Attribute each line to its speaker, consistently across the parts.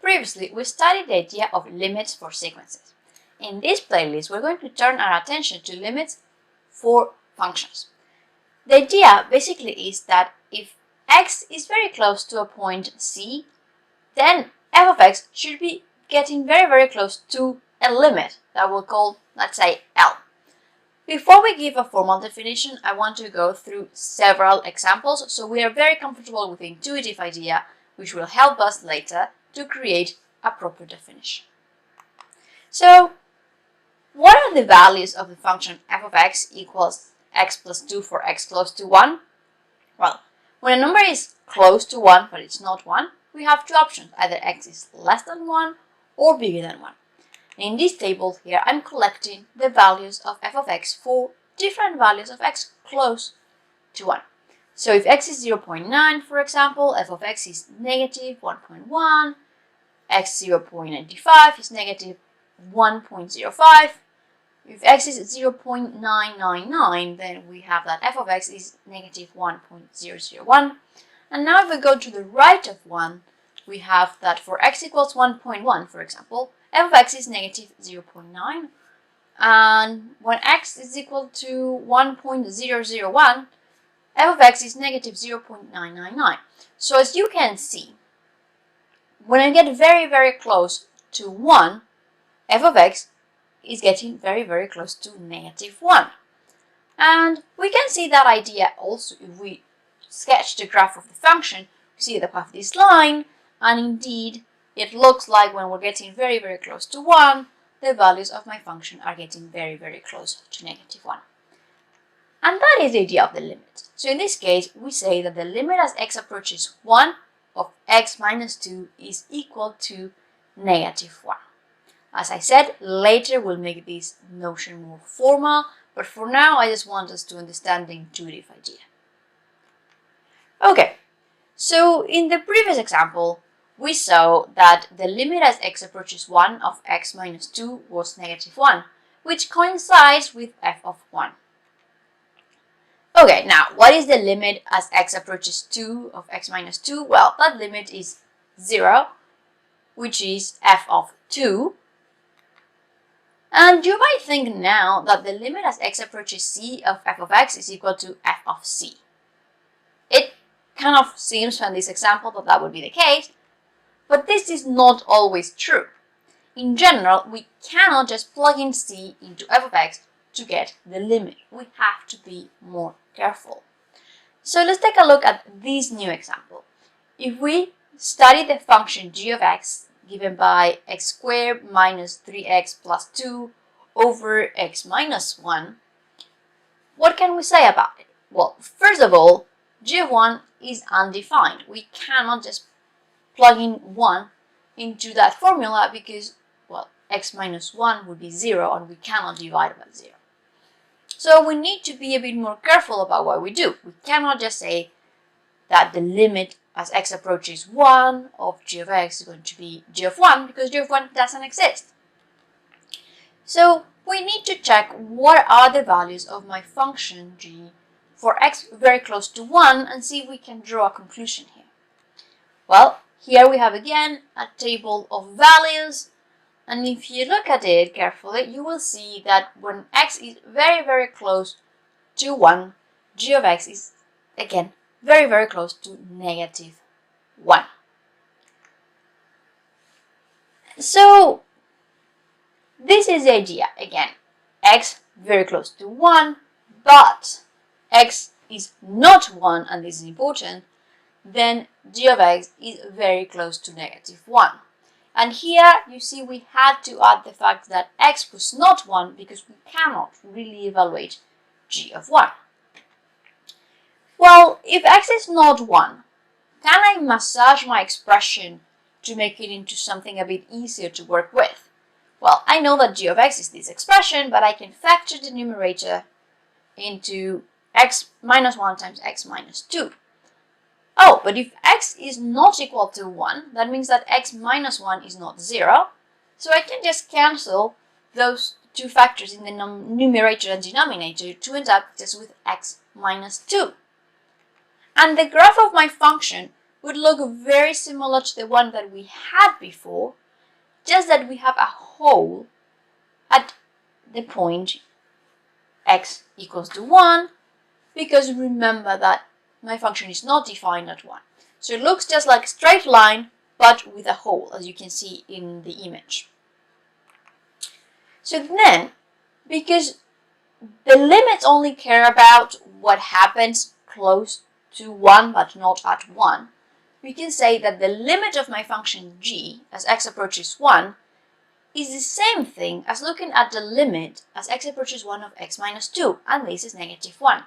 Speaker 1: Previously, we studied the idea of limits for sequences. In this playlist, we're going to turn our attention to limits for functions. The idea basically is that if x is very close to a point C, then f of x should be getting very close to a limit that we'll call, let's say, L. Before we give a formal definition, I want to go through several examples so we are very comfortable with the intuitive idea, which will help us later to create a proper definition. So, what are the values of the function f of x equals x plus 2 for x close to 1? Well, when a number is close to 1 but it's not 1, we have two options, either x is less than 1 or bigger than 1. In this table here, I'm collecting the values of f of x for different values of x close to 1. So if x is 0.9, for example, f of x is negative 1.1, x 0.95 is negative 1.05. If x is 0.999, then we have that f of x is negative 1.001. And now if we go to the right of 1, we have that for x equals 1.1, for example, f of x is negative 0.9. And when x is equal to 1.001, f of x is negative 0.999. So as you can see, when I get very close to 1, f of x is getting very close to negative 1. And we can see that idea also if we sketch the graph of the function. We see that we have this line, and indeed it looks like when we're getting very close to 1, the values of my function are getting very close to negative 1. And that is the idea of the limit. So in this case, we say that the limit as x approaches 1 of x minus 2 is equal to negative 1. As I said, later we'll make this notion more formal, but for now I just want us to understand the intuitive idea. Okay, so in the previous example, we saw that the limit as x approaches 1 of x minus 2 was negative 1, which coincides with f of 1. Okay, now what is the limit as x approaches 2 of x minus 2? Well, that limit is 0, which is f of 2. And you might think now that the limit as x approaches c of f of x is equal to f of c. It kind of seems from this example that that would be the case, but this is not always true. In general, we cannot just plug in c into f of x to get the limit. We have to be more careful. So let's take a look at this new example. If we study the function g of x given by x squared minus 3x plus 2 over x minus 1, what can we say about it? Well, first of all, g of 1 is undefined. We cannot just plug in 1 into that formula because, well, x minus 1 would be 0 and we cannot divide by 0. So we need to be a bit more careful about what we do. We cannot just say that the limit as x approaches 1 of g of x is going to be g of 1 because g of 1 doesn't exist. So we need to check what are the values of my function g for x very close to 1 and see if we can draw a conclusion here. Well, here we have again a table of values, and if you look at it carefully, you will see that when x is very close to 1, g of x is again very close to negative 1. So this is the idea. Again, x very close to 1, but x is not 1, and this is important, then g of x is very close to negative 1. And here you see we had to add the fact that x was not 1 because we cannot really evaluate g of 1. Well, if x is not 1, can I massage my expression to make it into something a bit easier to work with? Well, I know that g of x is this expression, but I can factor the numerator into x minus 1 times x minus 2. Oh, but if x is not equal to 1, that means that x minus 1 is not 0. So I can just cancel those two factors in the numerator and denominator to end up just with x minus 2. And the graph of my function would look very similar to the one that we had before, just that we have a hole at the point x equals to 1, because remember that my function is not defined at 1. So it looks just like a straight line, but with a hole, as you can see in the image. So then, because the limits only care about what happens close to 1 but not at 1, we can say that the limit of my function g as x approaches 1 is the same thing as looking at the limit as x approaches 1 of x minus 2, and this is -1.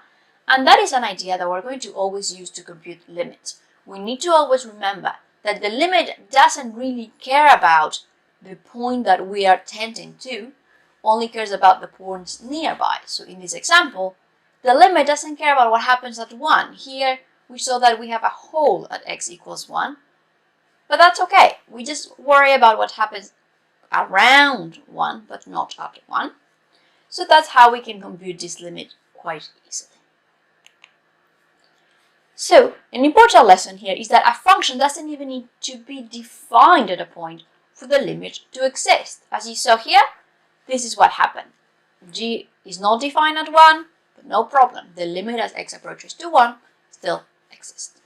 Speaker 1: And that is an idea that we're going to always use to compute limits. We need to always remember that the limit doesn't really care about the point that we are tending to, only cares about the points nearby. So in this example, the limit doesn't care about what happens at 1. Here, we saw that we have a hole at x equals 1, but that's okay. We just worry about what happens around 1, but not at 1. So that's how we can compute this limit quite easily. So, an important lesson here is that a function doesn't even need to be defined at a point for the limit to exist. As you saw here, this is what happened. G is not defined at 1, but no problem. The limit as x approaches to 1 still exists.